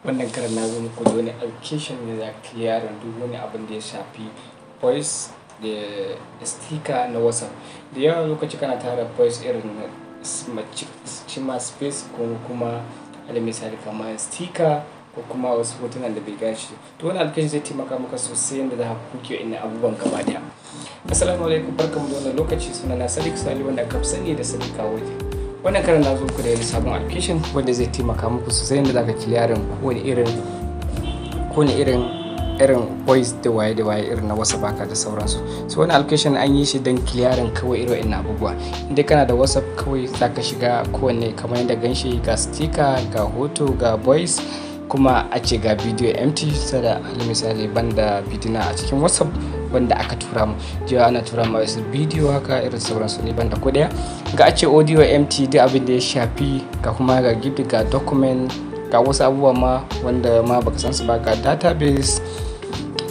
Wannan karan na zo muku da wani application ne za ka yaran duk wani abin da ya shafi voice da sticker na WhatsApp. Da yawa lokaci kana tara voice irin cima space ko kuma alal misali kamar sticker ko kuma wasu hotunan da bai gashi. To wannan application zai taimaka maka sosai yadda za ka kuke ina abubuwan gaba daya. Assalamu alaikum, barkamu da wannan lokaci. Sunana Sadiq Sali wanda aka fi sani da Sadiq Kawoje. Wannan karan na zo ku da sabon application wanda zai taimaka muku sosai yadda za ka clearing kowane irin voice da waye irin na WhatsApp haka da sauransu. So wannan application an yi shi don clearing kawai irin wannan abubuwa. Idan kana da WhatsApp kawai za ka shiga kowanne kamar yadda ganshi ga sticker, ga hoto, ga voice kuma a ce ga video empty sada misali banda video na a cikin WhatsApp wanda aka tura mu jiya ana tura mu wasu video haka irin sauransu ne banda ko daya ga a ce audio empty duk abin da ya shafi ga kuma ga gidi ga document ga wasu abubuwa ma wanda ma baka san su ba ga database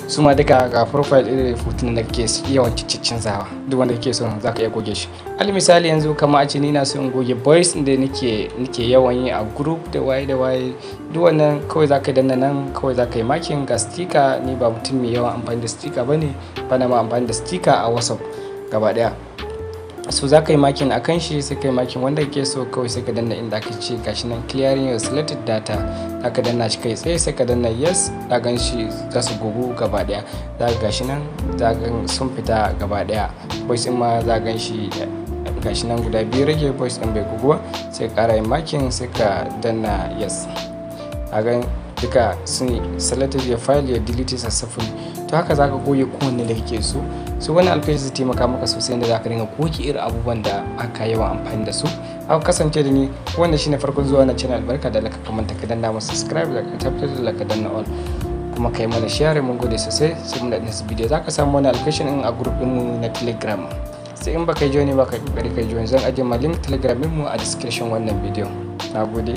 su ma duka ga profile irin hotunan da kake yawan ciccin zawa duk wanda kake son zaka iya goge shi. Al misali yanzu kamar a ce ni na so in goge voice da nake yawan yi a group da waye duk wannan kawai zaka danna nan kawai zaka yi makin ga sticker. Ni ba mutum mai yawan amfani da sticker bane, bana ma amfani da sticker a WhatsApp gaba daya. So zaka yi makin akan shi sai kai makin wanda kake so kawai sai ka danna inda aka ce gashi nan clearing your selected data, zaka danna shi kai tsaye sai ka danna yes, da gan shi za su gugu gaba daya. Zaka gashi nan zagan sun fita gaba daya. Voice din ma za gan shi gashi nan guda biyu rage, voice din bai guguwa sai ƙara yin makin sai ka danna yes. Hagan duka sun selected your file ya delete successfully. To haka zaka goge kowanne da kake so. So wannan application zai taimaka maka sosai yadda zaka dinga goge irin abubuwan da aka yawan amfani da su. Aka kasance da ni wannan shine farkon zuwa na channel, barka da laka kamanta ka danna mu subscribe da ka tabbatar da ka danna all kuma kai mana share. Mun gode sosai. Sai mun da next video zaka samu wannan application din a group din mu na Telegram. Sai in baka join ba ka kokari kai join, zan ajiye ma link Telegram din mu a description wannan video. Nagode.